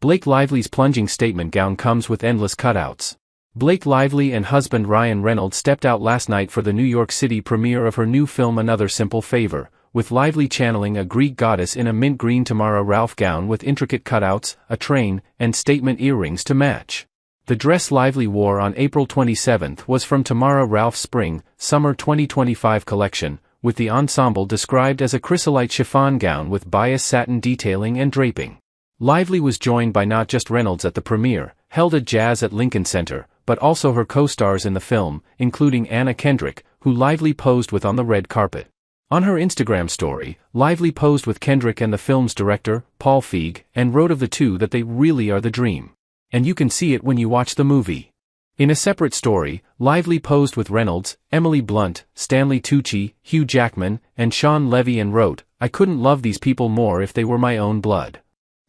Blake Lively's plunging statement gown comes with endless cutouts. Blake Lively and husband Ryan Reynolds stepped out last night for the New York City premiere of her new film Another Simple Favor, with Lively channeling a Greek goddess in a mint green Tamara Ralph gown with intricate cutouts, a train, and statement earrings to match. The dress Lively wore on April 27 was from Tamara Ralph's Spring/Summer 2025 collection, with the ensemble described as a chrysolite chiffon gown with bias satin detailing and draping. Lively was joined by not just Reynolds at the premiere, held at Jazz at Lincoln Center, but also her co-stars in the film, including Anna Kendrick, who Lively posed with on the red carpet. On her Instagram story, Lively posed with Kendrick and the film's director, Paul Feig, and wrote of the two that they really are the dream. And you can see it when you watch the movie. In a separate story, Lively posed with Reynolds, Emily Blunt, Stanley Tucci, Hugh Jackman, and Sean Levy and wrote, "I couldn't love these people more if they were my own blood."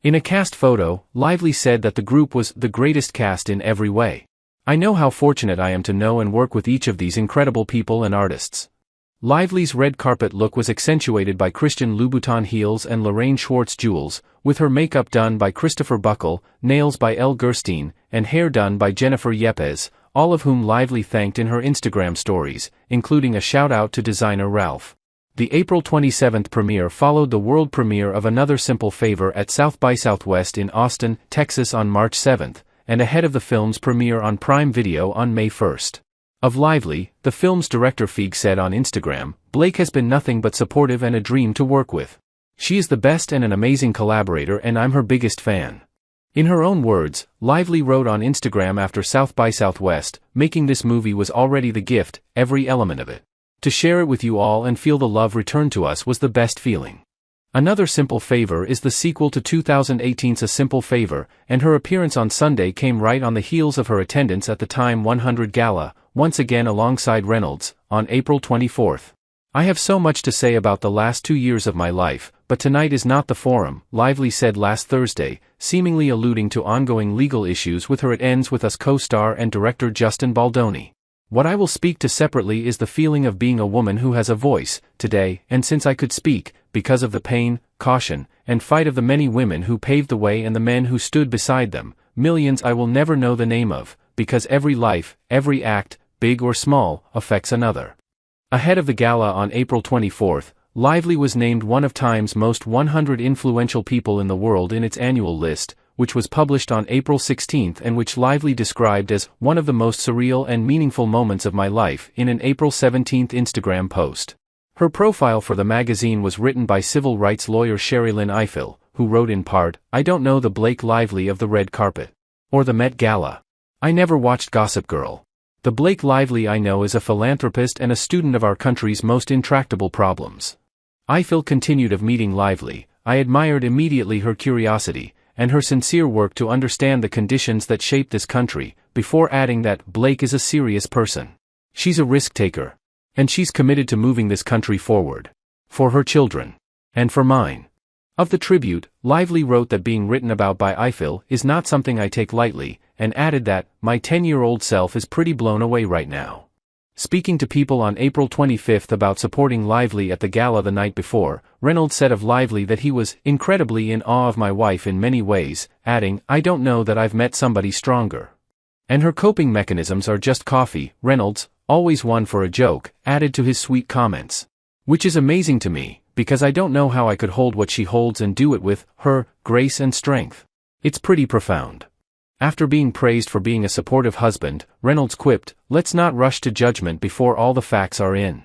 In a cast photo, Lively said that the group was the greatest cast in every way. "I know how fortunate I am to know and work with each of these incredible people and artists." Lively's red carpet look was accentuated by Christian Louboutin heels and Lorraine Schwartz jewels, with her makeup done by Kristofer Buckle, nails by Elle Gerstein, and hair done by Jennifer Yepez, all of whom Lively thanked in her Instagram stories, including a shout-out to designer Ralph. The April 27 premiere followed the world premiere of Another Simple Favor at South by Southwest in Austin, Texas on March 7, and ahead of the film's premiere on Prime Video on May 1. Of Lively, the film's director Feig said on Instagram, "Blake has been nothing but supportive and a dream to work with. She is the best and an amazing collaborator and I'm her biggest fan." In her own words, Lively wrote on Instagram after South by Southwest, "Making this movie was already the gift, every element of it. To share it with you all and feel the love returned to us was the best feeling." Another Simple Favor is the sequel to 2018's A Simple Favor, and her appearance on Sunday came right on the heels of her attendance at the TIME100 Gala, once again alongside Reynolds, on April 24. "I have so much to say about the last 2 years of my life, but tonight is not the forum," Lively said last Thursday, seemingly alluding to ongoing legal issues with her It Ends With Us co-star and director Justin Baldoni. "What I will speak to separately is the feeling of being a woman who has a voice, today, and since I could speak, because of the pain, caution, and fight of the many women who paved the way and the men who stood beside them, millions I will never know the name of, because every life, every act, big or small, affects another." Ahead of the gala on April 24, Lively was named one of Time's most 100 influential people in the world in its annual list, which was published on April 16 and which Lively described as one of the most surreal and meaningful moments of my life in an April 17 Instagram post. Her profile for the magazine was written by civil rights lawyer Sherry Lynn Ifill, who wrote in part, "I don't know the Blake Lively of the red carpet. Or the Met Gala. I never watched Gossip Girl. The Blake Lively I know is a philanthropist and a student of our country's most intractable problems." Ifill continued, "Of meeting Lively, I admired immediately her curiosity, and her sincere work to understand the conditions that shape this country, before adding that Blake is a serious person. She's a risk taker. And she's committed to moving this country forward. For her children. And for mine." Of the tribute, Lively wrote that being written about by Ifill is not something I take lightly, and added that, "My 10-year-old self is pretty blown away right now." Speaking to People on April 25 about supporting Lively at the gala the night before, Reynolds said of Lively that he was "incredibly in awe of my wife in many ways," adding, "I don't know that I've met somebody stronger. And her coping mechanisms are just coffee." Reynolds, always one for a joke, added to his sweet comments, "Which is amazing to me, because I don't know how I could hold what she holds and do it with her grace and strength. It's pretty profound." After being praised for being a supportive husband, Reynolds quipped, "Let's not rush to judgment before all the facts are in."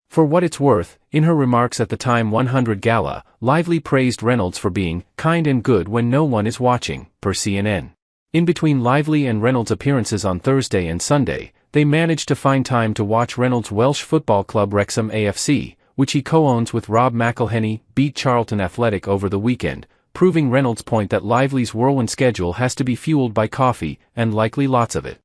For what it's worth, in her remarks at the TIME100 Gala, Lively praised Reynolds for being kind and good when no one is watching, per CNN. In between Lively and Reynolds' appearances on Thursday and Sunday, they managed to find time to watch Reynolds' Welsh football club Wrexham AFC, which he co-owns with Rob McElhenney, beat Charlton Athletic over the weekend, proving Reynolds' point that Lively's whirlwind schedule has to be fueled by coffee, and likely lots of it.